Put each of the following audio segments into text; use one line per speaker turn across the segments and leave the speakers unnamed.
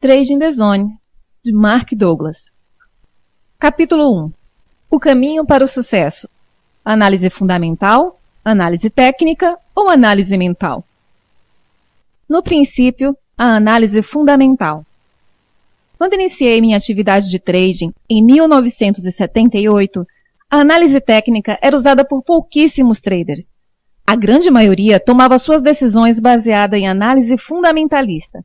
Trading the Zone, de Mark Douglas. Capítulo 1. O caminho para o sucesso. Análise fundamental, análise técnica ou análise mental? No princípio, a análise fundamental. Quando iniciei minha atividade de trading em 1978, a análise técnica era usada por pouquíssimos traders. A grande maioria tomava suas decisões baseada em análise fundamentalista.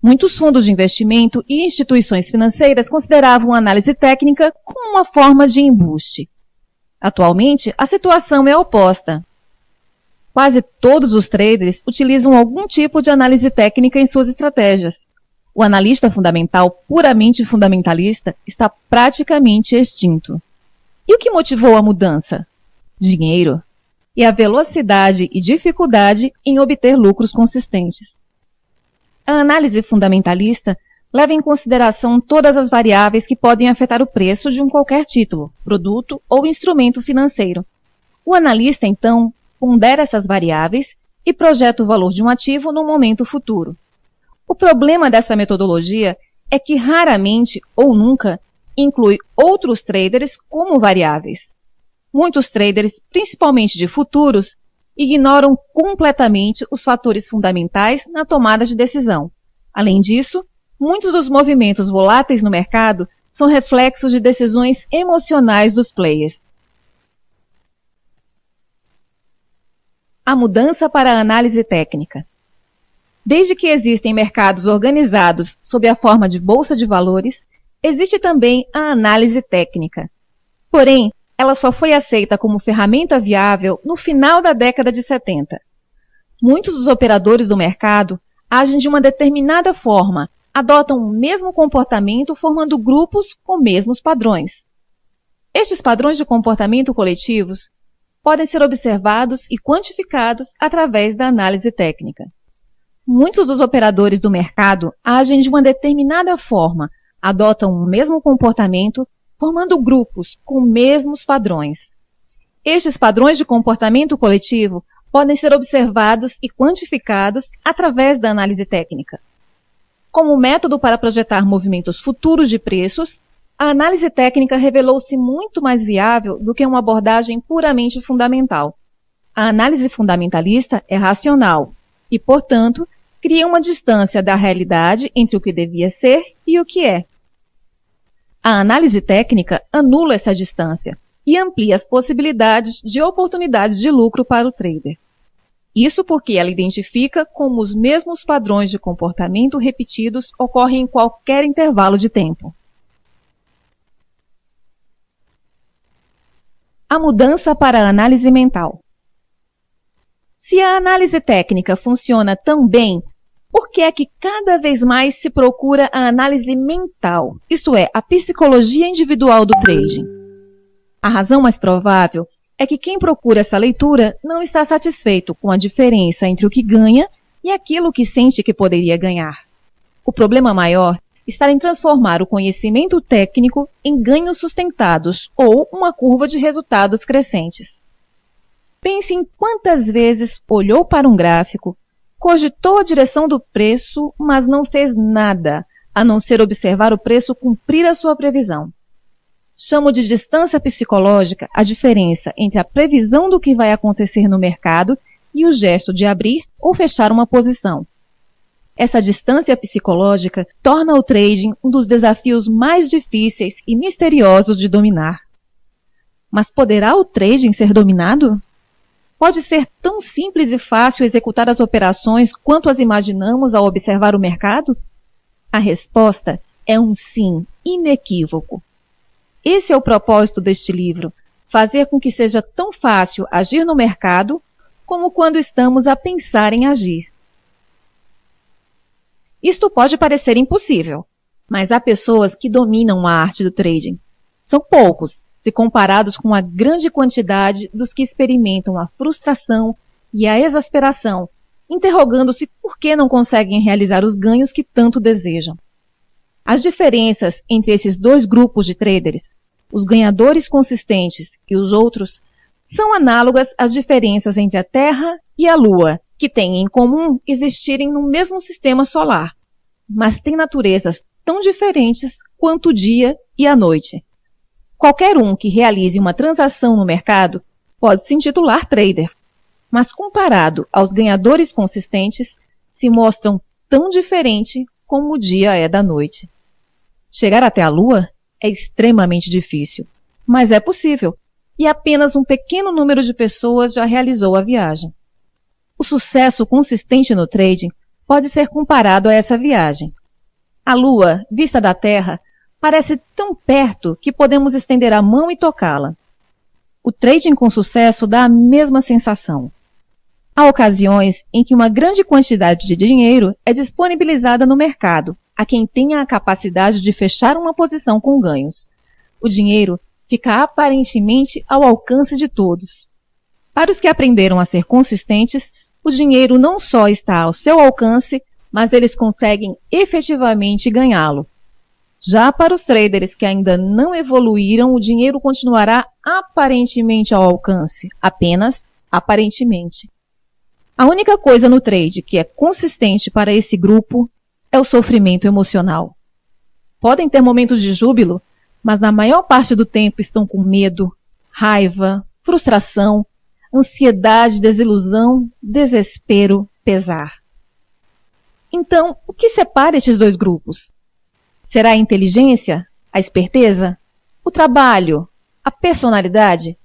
Muitos fundos de investimento e instituições financeiras consideravam a análise técnica como uma forma de embuste. Atualmente, a situação é oposta. Quase todos os traders utilizam algum tipo de análise técnica em suas estratégias. O analista fundamental puramente fundamentalista está praticamente extinto. E o que motivou a mudança? Dinheiro. E a velocidade e dificuldade em obter lucros consistentes. A análise fundamentalista leva em consideração todas as variáveis que podem afetar o preço de qualquer título, produto ou instrumento financeiro. O analista, então, pondera essas variáveis e projeta o valor de um ativo no momento futuro. O problema dessa metodologia é que raramente ou nunca inclui outros traders como variáveis. Muitos traders, principalmente de futuros, ignoram completamente os fatores fundamentais na tomada de decisão. Além disso, muitos dos movimentos voláteis no mercado são reflexos de decisões emocionais dos players. A mudança para a análise técnica. Desde que existem mercados organizados sob a forma de bolsa de valores, existe também a análise técnica. Porém, ela só foi aceita como ferramenta viável no final da década de 70. Muitos dos operadores do mercado agem de uma determinada forma, adotam o mesmo comportamento formando grupos com mesmos padrões. Estes padrões de comportamento coletivos podem ser observados e quantificados através da análise técnica. Muitos dos operadores do mercado agem de uma determinada forma, adotam o mesmo comportamento formando grupos com mesmos padrões. Estes padrões de comportamento coletivo podem ser observados e quantificados através da análise técnica. Como método para projetar movimentos futuros de preços, a análise técnica revelou-se muito mais viável do que uma abordagem puramente fundamental. A análise fundamentalista é racional e, portanto, cria uma distância da realidade entre o que devia ser e o que é. A análise técnica anula essa distância e amplia as possibilidades de oportunidades de lucro para o trader. Isso porque ela identifica como os mesmos padrões de comportamento repetidos ocorrem em qualquer intervalo de tempo. A mudança para a análise mental. Se a análise técnica funciona tão bem, por que é que cada vez mais se procura a análise mental, isto é, a psicologia individual do trading? A razão mais provável é que quem procura essa leitura não está satisfeito com a diferença entre o que ganha e aquilo que sente que poderia ganhar. O problema maior está em transformar o conhecimento técnico em ganhos sustentados ou uma curva de resultados crescentes. Pense em quantas vezes olhou para um gráfico, cogitou a direção do preço, mas não fez nada, a não ser observar o preço cumprir a sua previsão. Chamo de distância psicológica a diferença entre a previsão do que vai acontecer no mercado e o gesto de abrir ou fechar uma posição. Essa distância psicológica torna o trading um dos desafios mais difíceis e misteriosos de dominar. Mas poderá o trading ser dominado? Pode ser tão simples e fácil executar as operações quanto as imaginamos ao observar o mercado? A resposta é um sim inequívoco. Esse é o propósito deste livro, fazer com que seja tão fácil agir no mercado como quando estamos a pensar em agir. Isto pode parecer impossível, mas há pessoas que dominam a arte do trading. São poucos, se comparados com a grande quantidade dos que experimentam a frustração e a exasperação, interrogando-se por que não conseguem realizar os ganhos que tanto desejam. As diferenças entre esses dois grupos de traders, os ganhadores consistentes e os outros, são análogas às diferenças entre a Terra e a Lua, que têm em comum existirem no mesmo sistema solar. mas têm naturezas tão diferentes quanto o dia e a noite. Qualquer um que realize uma transação no mercado pode se intitular trader, mas comparado aos ganhadores consistentes, se mostram tão diferentes como o dia é da noite. Chegar até a Lua é extremamente difícil, mas é possível, e apenas um pequeno número de pessoas já realizou a viagem. O sucesso consistente no trading pode ser comparado a essa viagem. A Lua, vista da Terra, parece tão perto que podemos estender a mão e tocá-la. O trading com sucesso dá a mesma sensação. Há ocasiões em que uma grande quantidade de dinheiro é disponibilizada no mercado a quem tenha a capacidade de fechar uma posição com ganhos. O dinheiro fica aparentemente ao alcance de todos. Para os que aprenderam a ser consistentes, o dinheiro não só está ao seu alcance, mas eles conseguem efetivamente ganhá-lo. Já para os traders que ainda não evoluíram, o dinheiro continuará aparentemente ao alcance, apenas aparentemente. A única coisa no trade que é consistente para esse grupo é o sofrimento emocional. Podem ter momentos de júbilo, mas na maior parte do tempo estão com medo, raiva, frustração, ansiedade, desilusão, desespero, pesar. Então, o que separa estes dois grupos? Será a inteligência, a esperteza, o trabalho, a personalidade?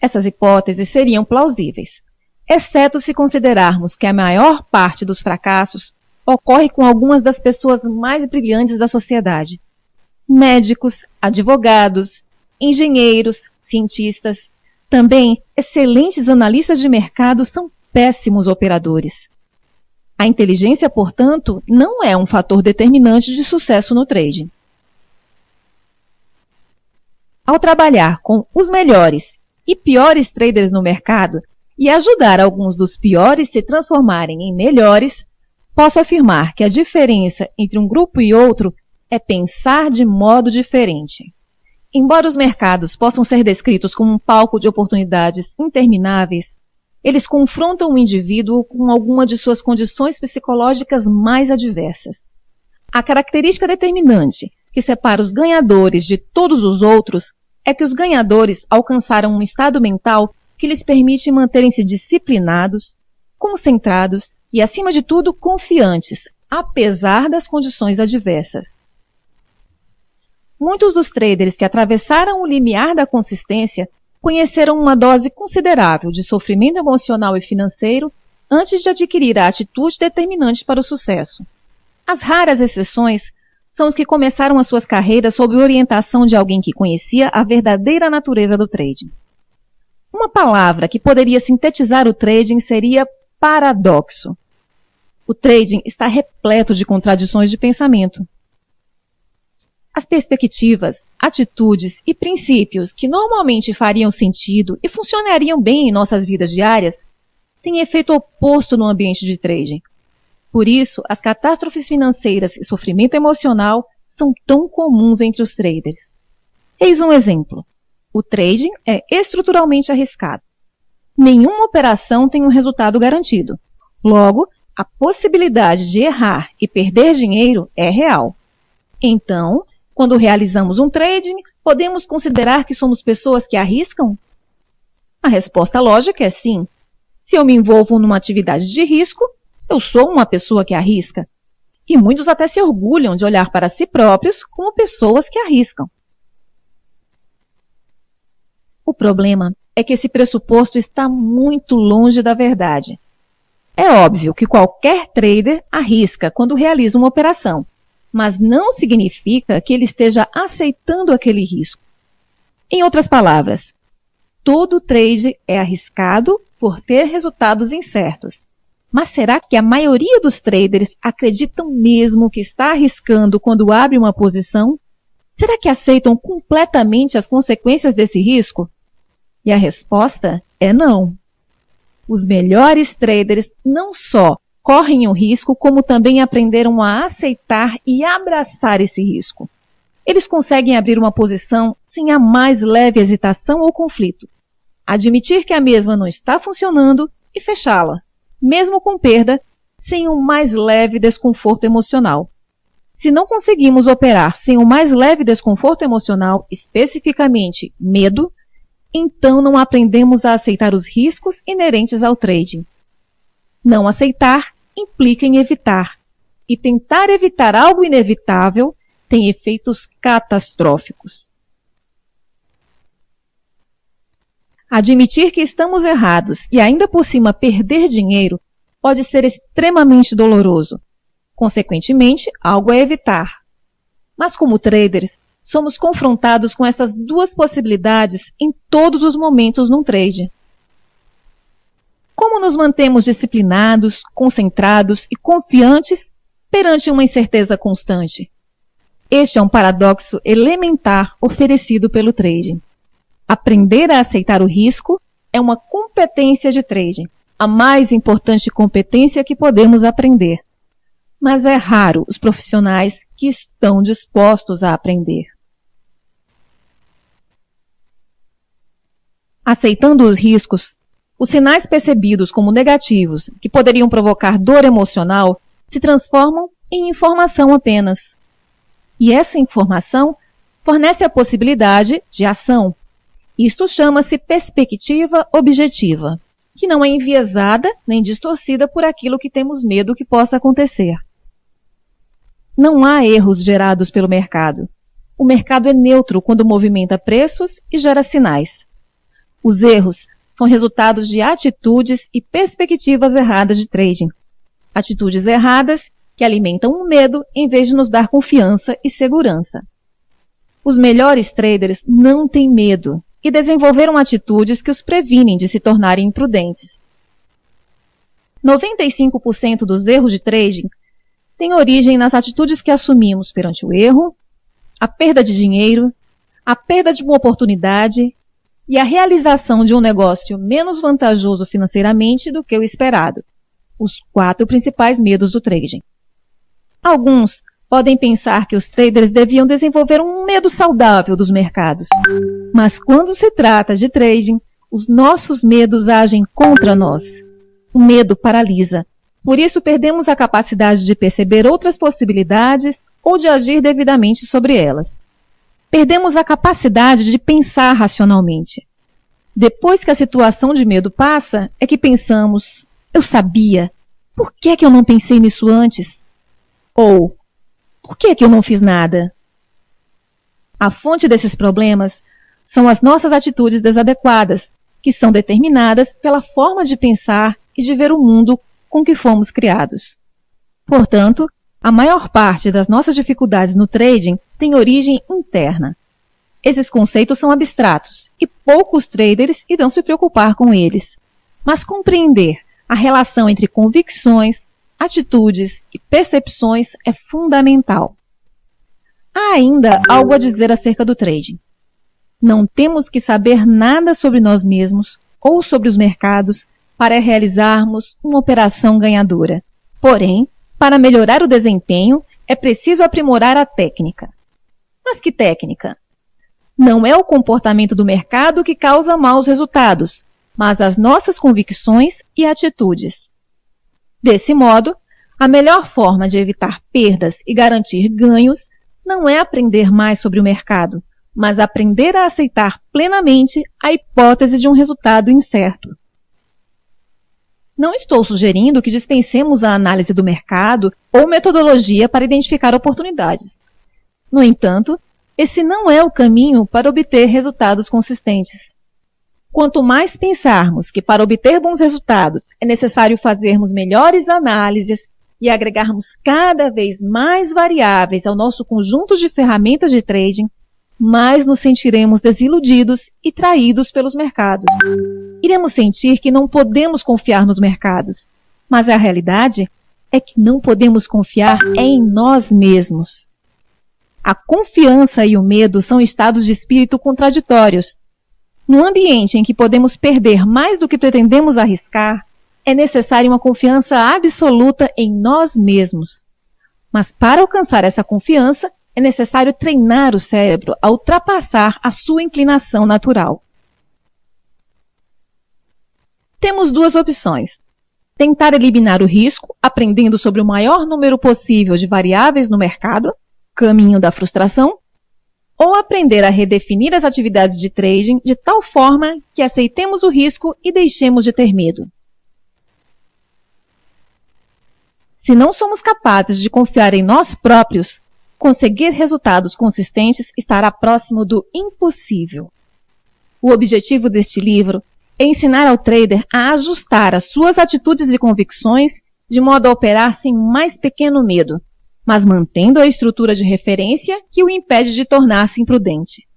Essas hipóteses seriam plausíveis, exceto se considerarmos que a maior parte dos fracassos ocorre com algumas das pessoas mais brilhantes da sociedade. Médicos, advogados, engenheiros, cientistas, também excelentes analistas de mercado são péssimos operadores. A inteligência, portanto, não é um fator determinante de sucesso no trading. Ao trabalhar com os melhores e piores traders no mercado e ajudar alguns dos piores se transformarem em melhores, posso afirmar que a diferença entre um grupo e outro é pensar de modo diferente. Embora os mercados possam ser descritos como um palco de oportunidades intermináveis, eles confrontam o indivíduo com alguma de suas condições psicológicas mais adversas. A característica determinante que separa os ganhadores de todos os outros é que os ganhadores alcançaram um estado mental que lhes permite manterem-se disciplinados, concentrados e, acima de tudo, confiantes, apesar das condições adversas. Muitos dos traders que atravessaram o limiar da consistência conheceram uma dose considerável de sofrimento emocional e financeiro antes de adquirir a atitude determinante para o sucesso. As raras exceções são os que começaram as suas carreiras sob orientação de alguém que conhecia a verdadeira natureza do trading. Uma palavra que poderia sintetizar o trading seria paradoxo. O trading está repleto de contradições de pensamento. As perspectivas, atitudes e princípios que normalmente fariam sentido e funcionariam bem em nossas vidas diárias têm efeito oposto no ambiente de trading. Por isso, as catástrofes financeiras e sofrimento emocional são tão comuns entre os traders. Eis um exemplo. O trading é estruturalmente arriscado. Nenhuma operação tem um resultado garantido. Logo, a possibilidade de errar e perder dinheiro é real. Então, quando realizamos um trading, podemos considerar que somos pessoas que arriscam? A resposta lógica é sim. Se eu me envolvo numa atividade de risco, eu sou uma pessoa que arrisca. E muitos até se orgulham de olhar para si próprios como pessoas que arriscam. O problema é que esse pressuposto está muito longe da verdade. É óbvio que qualquer trader arrisca quando realiza uma operação, mas não significa que ele esteja aceitando aquele risco. Em outras palavras, todo trade é arriscado por ter resultados incertos. Mas será que a maioria dos traders acreditam mesmo que está arriscando quando abre uma posição? Será que aceitam completamente as consequências desse risco? E a resposta é não. Os melhores traders não só correm o risco, como também aprenderam a aceitar e abraçar esse risco. Eles conseguem abrir uma posição sem a mais leve hesitação ou conflito, admitir que a mesma não está funcionando e fechá-la, mesmo com perda, sem um mais leve desconforto emocional. Se não conseguimos operar sem o mais leve desconforto emocional, especificamente medo, então não aprendemos a aceitar os riscos inerentes ao trading. Não aceitar implica em evitar, e tentar evitar algo inevitável tem efeitos catastróficos. Admitir que estamos errados e ainda por cima perder dinheiro pode ser extremamente doloroso. Consequentemente, algo a evitar. Mas como traders, somos confrontados com essas duas possibilidades em todos os momentos num trade. Como nos mantemos disciplinados, concentrados e confiantes perante uma incerteza constante? Este é um paradoxo elementar oferecido pelo trading. Aprender a aceitar o risco é uma competência de trading, a mais importante competência que podemos aprender. Mas é raro os profissionais que estão dispostos a aprender. Aceitando os riscos, os sinais percebidos como negativos, que poderiam provocar dor emocional, se transformam em informação apenas. E essa informação fornece a possibilidade de ação. Isto chama-se perspectiva objetiva, que não é enviesada nem distorcida por aquilo que temos medo que possa acontecer. Não há erros gerados pelo mercado. O mercado é neutro quando movimenta preços e gera sinais. Os erros são resultados de atitudes e perspectivas erradas de trading. Atitudes erradas que alimentam o medo em vez de nos dar confiança e segurança. Os melhores traders não têm medo e desenvolveram atitudes que os previnem de se tornarem imprudentes. 95% dos erros de trading têm origem nas atitudes que assumimos perante o erro, a perda de dinheiro, a perda de uma oportunidade e a realização de um negócio menos vantajoso financeiramente do que o esperado. Os 4 principais medos do trading. Alguns podem pensar que os traders deviam desenvolver um medo saudável dos mercados. Mas quando se trata de trading, os nossos medos agem contra nós. O medo paralisa. Por isso, perdemos a capacidade de perceber outras possibilidades ou de agir devidamente sobre elas. Perdemos a capacidade de pensar racionalmente. Depois que a situação de medo passa, é que pensamos, eu sabia, por que eu não pensei nisso antes? Ou, por que eu não fiz nada? A fonte desses problemas são as nossas atitudes desadequadas, que são determinadas pela forma de pensar e de ver o mundo com que fomos criados. Portanto, a maior parte das nossas dificuldades no trading tem origem interna. Esses conceitos são abstratos e poucos traders irão se preocupar com eles. Mas compreender a relação entre convicções, atitudes e percepções é fundamental. Há ainda algo a dizer acerca do trading. Não temos que saber nada sobre nós mesmos ou sobre os mercados para realizarmos uma operação ganhadora. Porém, para melhorar o desempenho, é preciso aprimorar a técnica. Mas que técnica? Não é o comportamento do mercado que causa maus resultados, mas as nossas convicções e atitudes. Desse modo, a melhor forma de evitar perdas e garantir ganhos não é aprender mais sobre o mercado, mas aprender a aceitar plenamente a hipótese de um resultado incerto. Não estou sugerindo que dispensemos a análise do mercado ou metodologia para identificar oportunidades. No entanto, esse não é o caminho para obter resultados consistentes. Quanto mais pensarmos que para obter bons resultados é necessário fazermos melhores análises e agregarmos cada vez mais variáveis ao nosso conjunto de ferramentas de trading, mais nos sentiremos desiludidos e traídos pelos mercados. Iremos sentir que não podemos confiar nos mercados, mas a realidade é que não podemos confiar em nós mesmos. A confiança e o medo são estados de espírito contraditórios. No ambiente em que podemos perder mais do que pretendemos arriscar, é necessária uma confiança absoluta em nós mesmos. Mas para alcançar essa confiança, é necessário treinar o cérebro a ultrapassar a sua inclinação natural. Temos 2 opções. Tentar eliminar o risco, aprendendo sobre o maior número possível de variáveis no mercado, caminho da frustração, ou aprender a redefinir as atividades de trading de tal forma que aceitemos o risco e deixemos de ter medo. Se não somos capazes de confiar em nós próprios, conseguir resultados consistentes estará próximo do impossível. O objetivo deste livro é ensinar ao trader a ajustar as suas atitudes e convicções de modo a operar sem o mais pequeno medo, mas mantendo a estrutura de referência que o impede de tornar-se imprudente.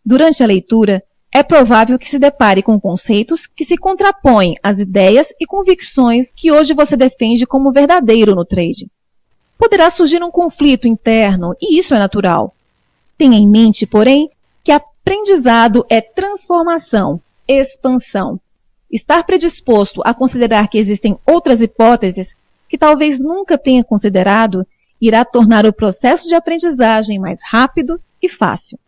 Durante a leitura, é provável que se depare com conceitos que se contrapõem às ideias e convicções que hoje você defende como verdadeiro no trade. Poderá surgir um conflito interno, e isso é natural. Tenha em mente, porém, que aprendizado é transformação, expansão. Estar predisposto a considerar que existem outras hipóteses que talvez nunca tenha considerado irá tornar o processo de aprendizagem mais rápido e fácil.